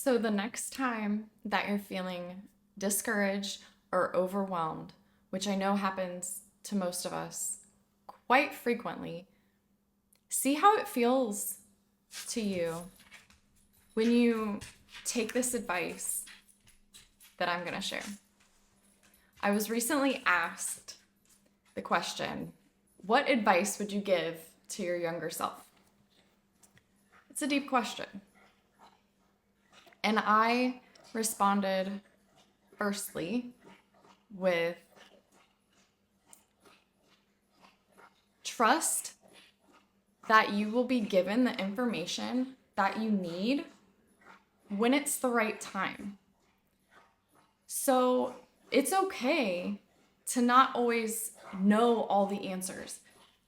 So, the next time that you're feeling discouraged or overwhelmed, which I know happens to most of us quite frequently, see how it feels to you when you take this advice that I'm going to share. I was recently asked the question, what advice would you give to your younger self? It's a deep question. And I responded firstly with trust that you will be given the information that you need when it's the right time. So it's okay to not always know all the answers,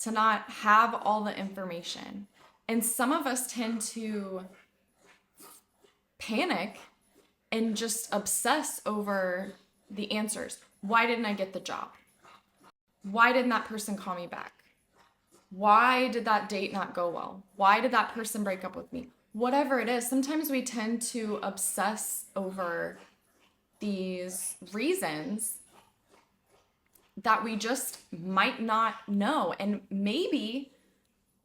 to not have all the information. And some of us tend to panic and just obsess over the answers. Why didn't I get the job? Why didn't that person call me back? Why did that date not go well? Why did that person break up with me? Whatever it is, sometimes we tend to obsess over these reasons that we just might not know. And maybe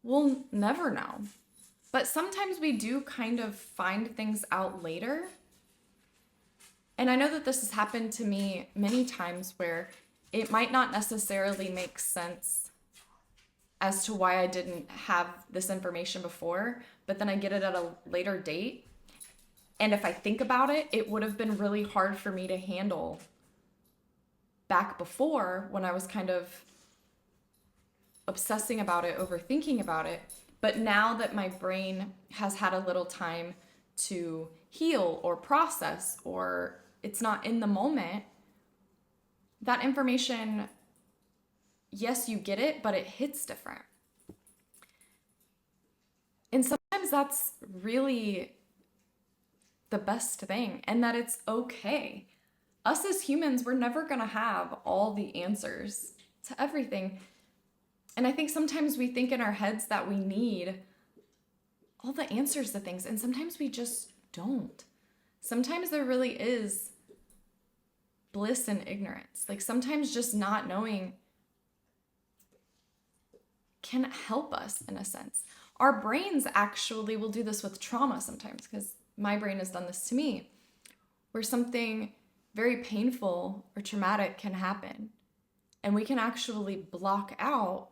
we'll never know. But sometimes we do kind of find things out later. And I know that this has happened to me many times where it might not necessarily make sense as to why I didn't have this information before, but then I get it at a later date. And if I think about it, it would have been really hard for me to handle back before when I was kind of obsessing about it, overthinking about it. But now that my brain has had a little time to heal or process, or it's not in the moment, that information, yes, you get it, but it hits different. And sometimes that's really the best thing, and that it's okay. Us as humans, we're never gonna have all the answers to everything. And I think sometimes we think in our heads that we need all the answers to things, and sometimes we just don't. Sometimes there really is bliss in ignorance. Like sometimes just not knowing can help us in a sense. Our brains actually will do this with trauma sometimes, because my brain has done this to me, where something very painful or traumatic can happen, and we can actually block out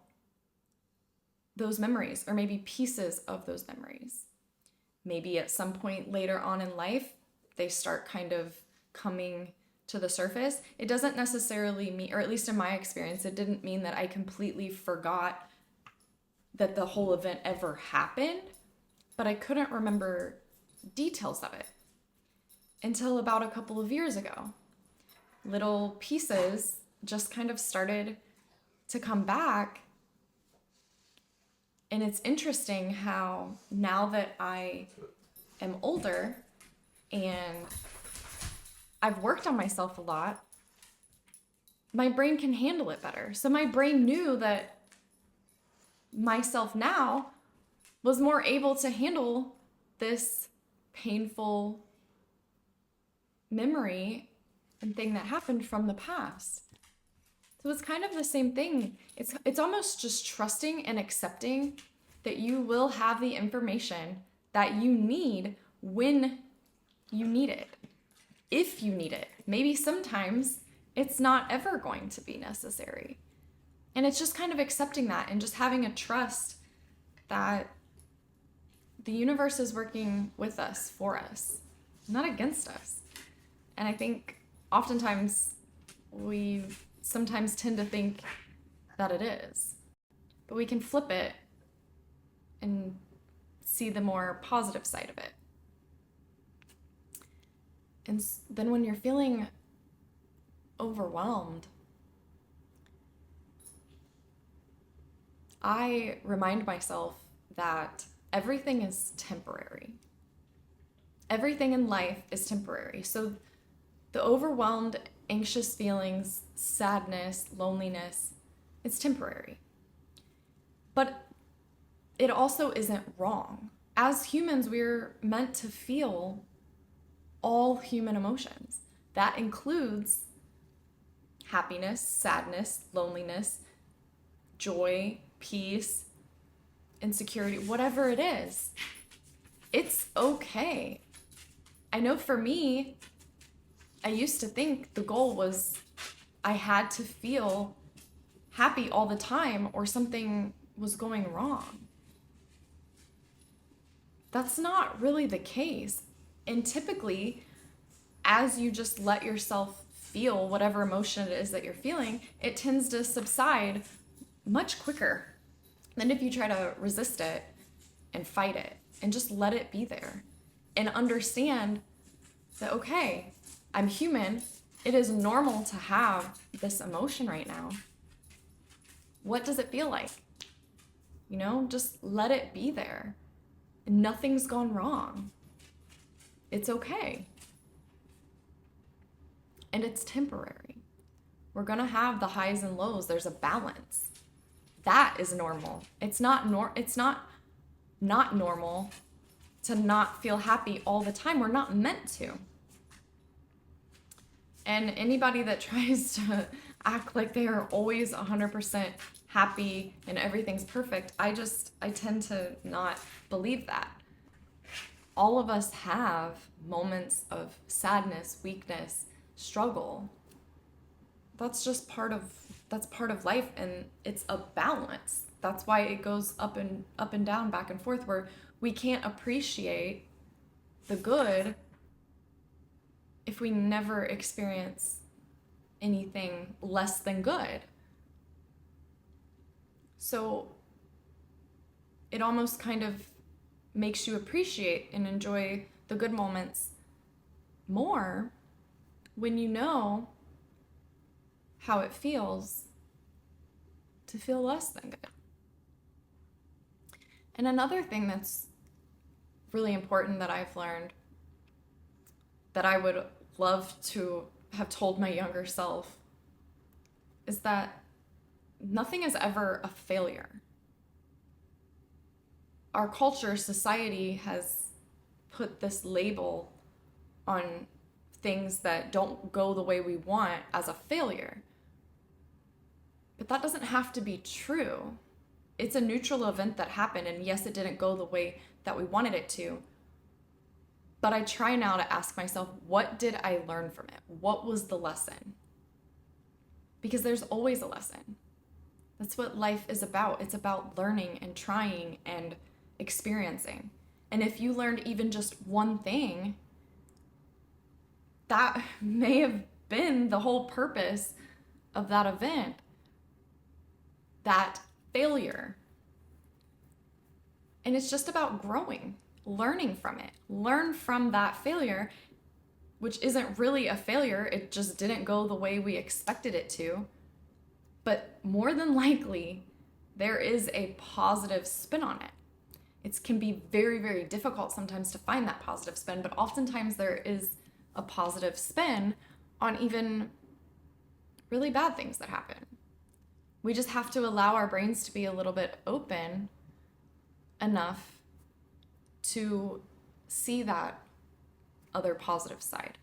those memories, or maybe pieces of those memories. Maybe at some point later on in life, they start kind of coming to the surface. It doesn't necessarily mean, or at least in my experience, it didn't mean that I completely forgot that the whole event ever happened, but I couldn't remember details of it until about a couple of years ago. Little pieces just kind of started to come back. And it's interesting how now that I am older and I've worked on myself a lot, my brain can handle it better. So my brain knew that myself now was more able to handle this painful memory and thing that happened from the past. So it's kind of the same thing. It's almost just trusting and accepting that you will have the information that you need when you need it. If you need it. Maybe sometimes it's not ever going to be necessary. And it's just kind of accepting that and just having a trust that the universe is working with us, for us, not against us. And I think oftentimes we sometimes tend to think that it is. But we can flip it and see the more positive side of it. And then when you're feeling overwhelmed, I remind myself that everything is temporary. Everything in life is temporary. So the overwhelmed, anxious feelings, sadness, loneliness, it's temporary. But it also isn't wrong. As humans, we're meant to feel all human emotions. That includes happiness, sadness, loneliness, joy, peace, insecurity, whatever it is. It's okay. I know for me, I used to think the goal was I had to feel happy all the time or something was going wrong. That's not really the case. And typically, as you just let yourself feel whatever emotion it is that you're feeling, it tends to subside much quicker than if you try to resist it and fight it and just let it be there and understand that, okay, I'm human. It is normal to have this emotion right now. What does it feel like? You know, just let it be there. Nothing's gone wrong. It's okay. And it's temporary. We're gonna have the highs and lows. There's a balance. That is normal. It's not normal to not feel happy all the time. We're not meant to. And anybody that tries to act like they are always 100% happy and everything's perfect, I tend to not believe that. All of us have moments of sadness, weakness, struggle. That's part of life, and it's a balance. That's why it goes up and down, back and forth, where we can't appreciate the good if we never experience anything less than good. So it almost kind of makes you appreciate and enjoy the good moments more when you know how it feels to feel less than good. And another thing that's really important that I've learned that I would love to have told my younger self is that nothing is ever a failure. Our culture, society has put this label on things that don't go the way we want as a failure. But that doesn't have to be true. It's a neutral event that happened, and yes, it didn't go the way that we wanted it to. But I try now to ask myself, what did I learn from it? What was the lesson? Because there's always a lesson. That's what life is about. It's about learning and trying and experiencing. And if you learned even just one thing, that may have been the whole purpose of that event, that failure. And it's just about growing, learning from it. Learn from that failure, which isn't really a failure. It just didn't go the way we expected it to. But more than likely, there is a positive spin on it. It can be very, very difficult sometimes to find that positive spin, but oftentimes there is a positive spin on even really bad things that happen. We just have to allow our brains to be a little bit open enough to see that other positive side.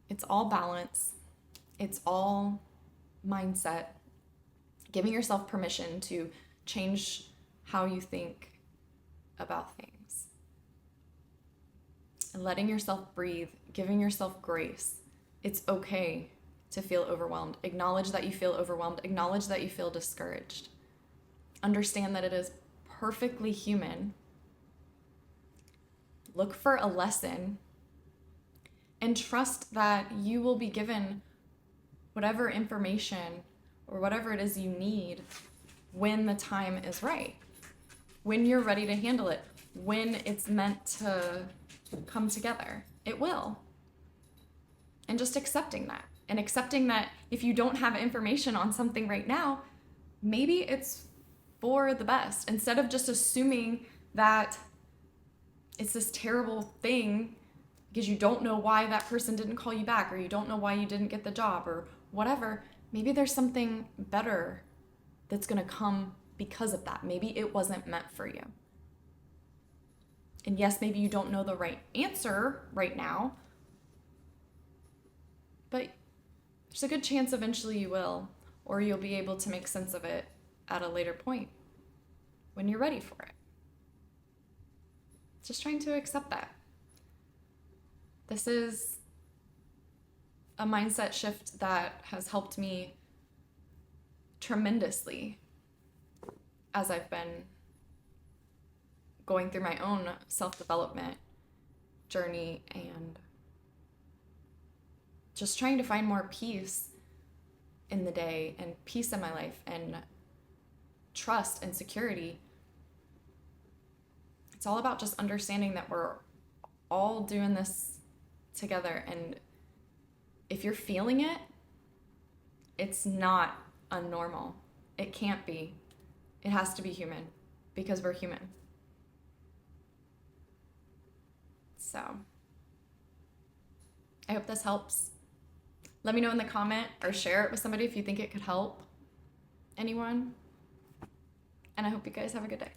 It's all balance. It's all mindset. Giving yourself permission to change how you think about things. And letting yourself breathe, giving yourself grace. It's okay to feel overwhelmed. Acknowledge that you feel overwhelmed. Acknowledge that you feel discouraged. Understand that it is perfectly human. Look for a lesson and trust that you will be given whatever information or whatever it is you need when the time is right, when you're ready to handle it, when it's meant to come together. It will. And just accepting that. And accepting that if you don't have information on something right now, maybe it's for the best. Instead of just assuming that it's this terrible thing because you don't know why that person didn't call you back, or you don't know why you didn't get the job, or whatever. Maybe there's something better that's going to come because of that. Maybe it wasn't meant for you. And yes, maybe you don't know the right answer right now, but there's a good chance eventually you will, or you'll be able to make sense of it at a later point when you're ready for it. Just trying to accept that. This is a mindset shift that has helped me tremendously as I've been going through my own self-development journey and just trying to find more peace in the day and peace in my life and trust and security. It's all about just understanding that we're all doing this together, and if you're feeling it, it's not unnormal. It can't be. It has to be human because we're human. So I hope this helps. Let me know in the comment or share it with somebody if you think it could help anyone. And I hope you guys have a good day.